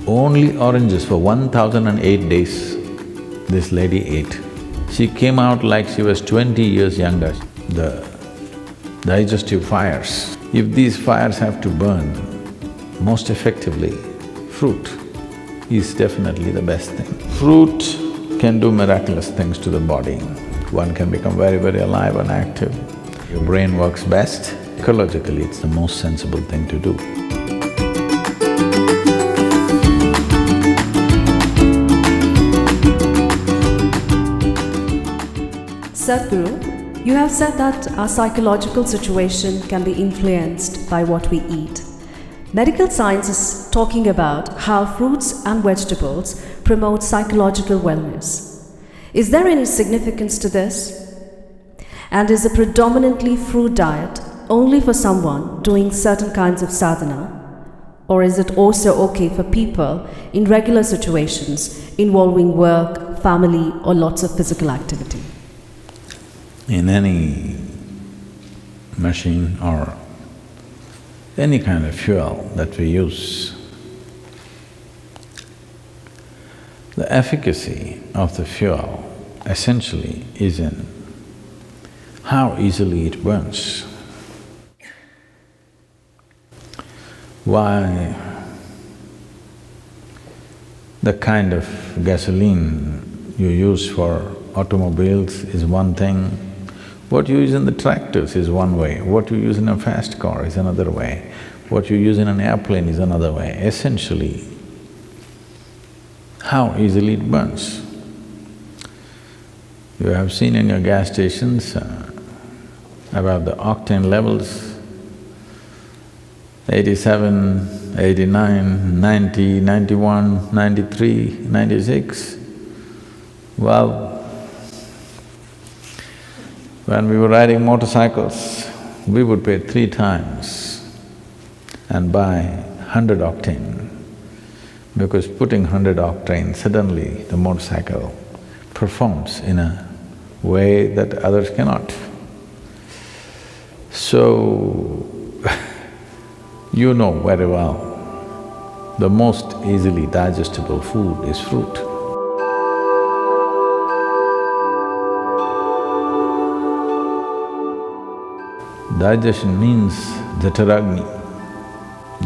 only oranges for 1008 days this lady ate. She came out like she was 20 years younger. The digestive fires, if these fires have to burn most effectively, fruit is definitely the best thing. Fruit can do miraculous things to the body. One can become very, very alive and active. Your brain works best. Ecologically, it's the most sensible thing to do. Sadguru, you have said that our psychological situation can be influenced by what we eat. Medical science is talking about how fruits and vegetables promote psychological wellness. Is there any significance to this? And is a predominantly fruit diet only for someone doing certain kinds of sadhana? Or is it also okay for people in regular situations involving work, family, or lots of physical activity? In any machine or any kind of fuel that we use, the efficacy of the fuel essentially is in how easily it burns. Why the kind of gasoline you use for automobiles is one thing, what you use in the tractors is one way, what you use in a fast car is another way, what you use in an airplane is another way. Essentially, how easily it burns. You have seen in your gas stations about the octane levels, 87, 89, 90, 91, 93, 96. Well, when we were riding motorcycles, we would pay 3 times and buy 100 octane, because putting 100 octane, suddenly the motorcycle performs in a way that others cannot. So, you know very well, the most easily digestible food is fruit. Digestion means the Taragni,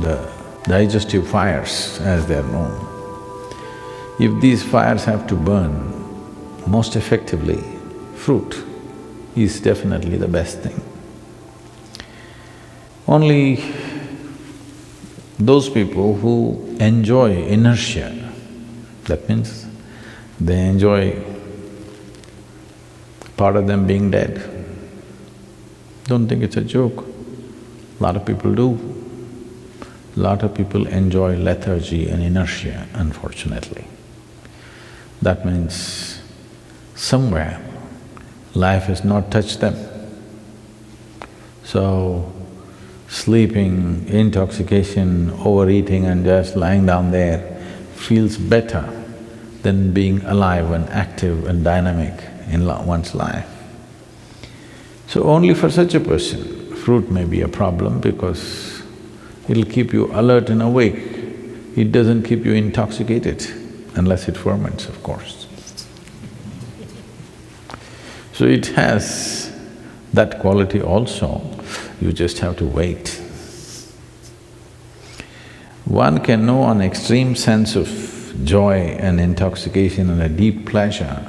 the digestive fires as they are known. If these fires have to burn most effectively, fruit is definitely the best thing. Only those people who enjoy inertia, that means they enjoy part of them being dead. Don't think it's a joke. A lot of people do. A lot of people enjoy lethargy and inertia, unfortunately. That means somewhere life has not touched them. So, sleeping, intoxication, overeating and just lying down there feels better than being alive and active and dynamic in one's life. So only for such a person, fruit may be a problem because it'll keep you alert and awake. It doesn't keep you intoxicated, unless it ferments, of course. So it has that quality also, you just have to wait. One can know an extreme sense of joy and intoxication and a deep pleasure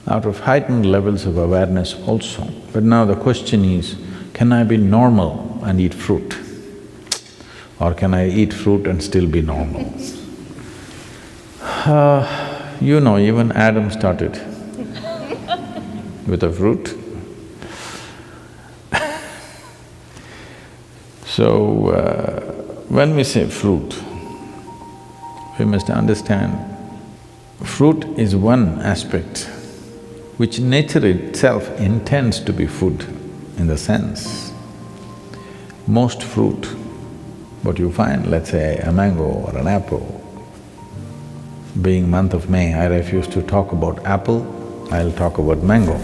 out of heightened levels of awareness also. But now the question is, can I be normal and eat fruit? Or can I eat fruit and still be normal? You know, even Adam started with a fruit. So, when we say fruit, we must understand fruit is one aspect which nature itself intends to be food in the sense. Most fruit, what you find, let's say a mango or an apple, being month of May, I refuse to talk about apple, I'll talk about mango.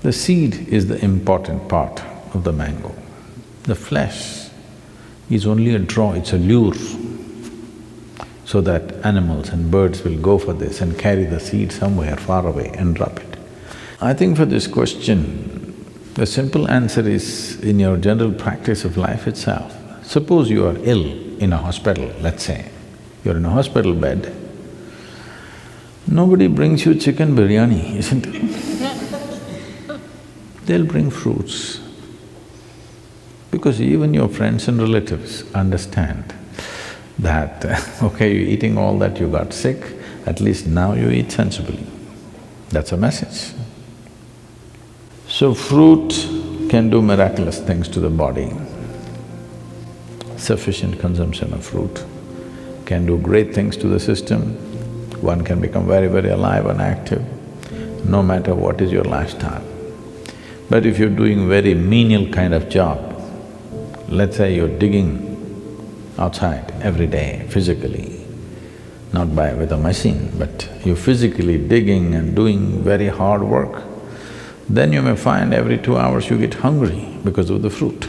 The seed is the important part of the mango. The flesh is only a draw, it's a lure, so that animals and birds will go for this and carry the seed somewhere far away and drop it. I think for this question, the simple answer is in your general practice of life itself. Suppose you are ill in a hospital, let's say, you're in a hospital bed, nobody brings you chicken biryani, isn't it? They'll bring fruits. Because even your friends and relatives understand that, okay, you're eating all that, you got sick, at least now you eat sensibly. That's a message. So fruit can do miraculous things to the body. Sufficient consumption of fruit can do great things to the system. One can become very, very alive and active, no matter what is your lifestyle. But if you're doing very menial kind of job, let's say you're digging outside every day physically, not with a machine, but you're physically digging and doing very hard work, then you may find every 2 hours you get hungry because of the fruit.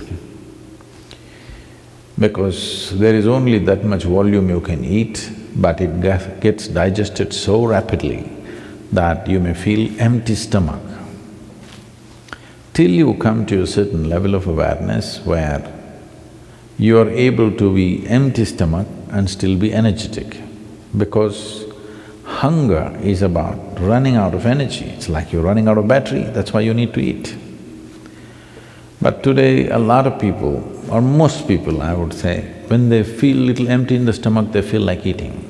Because there is only that much volume you can eat, but it gets digested so rapidly that you may feel empty stomach. Till you come to a certain level of awareness where you are able to be empty stomach and still be energetic, because hunger is about running out of energy. It's like you're running out of battery, that's why you need to eat. But today, a lot of people, or most people I would say, when they feel little empty in the stomach, they feel like eating.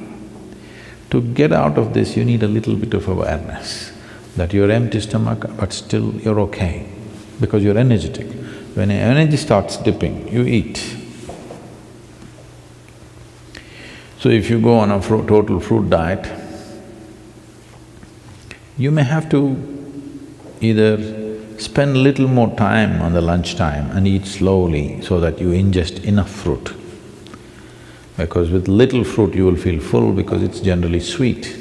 To get out of this, you need a little bit of awareness that you're empty stomach, but still you're okay, because you're energetic. When your energy starts dipping, you eat. So if you go on a total fruit diet, you may have to either spend little more time on the lunchtime and eat slowly so that you ingest enough fruit. Because with little fruit you will feel full because it's generally sweet.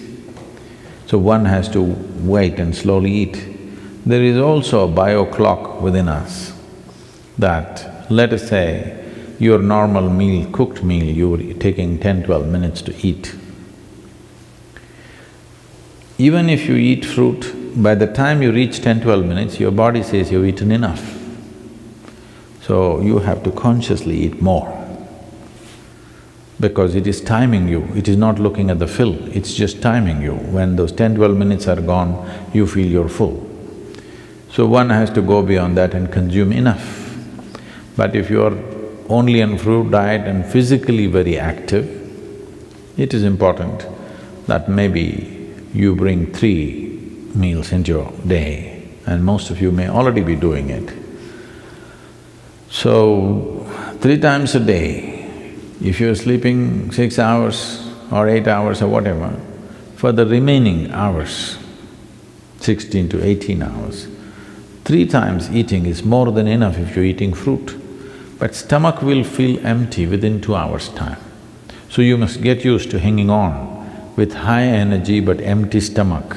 So one has to wait and slowly eat. There is also a bio clock within us that, let us say, your normal meal, cooked meal, you're taking 10-12 minutes to eat. Even if you eat fruit, by the time you reach 10-12 minutes, your body says you've eaten enough. So you have to consciously eat more, because it is timing you, it is not looking at the fill, it's just timing you. When those 10-12 minutes are gone, you feel you're full. So one has to go beyond that and consume enough. But if you're only on fruit diet and physically very active, it is important that maybe you bring 3 meals into your day, and most of you may already be doing it. So, 3 times a day, if you're sleeping 6 hours or 8 hours or whatever, for the remaining hours, 16 to 18 hours, 3 times eating is more than enough if you're eating fruit. But stomach will feel empty within 2 hours' time. So you must get used to hanging on with high energy but empty stomach.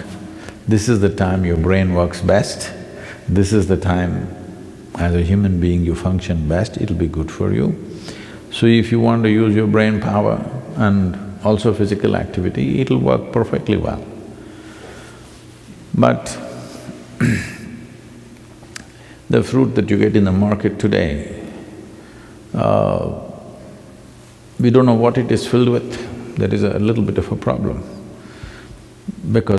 This is the time your brain works best, this is the time as a human being you function best, it'll be good for you. So if you want to use your brain power and also physical activity, it'll work perfectly well. But the fruit that you get in the market today, we don't know what it is filled with. There is a little bit of a problem, because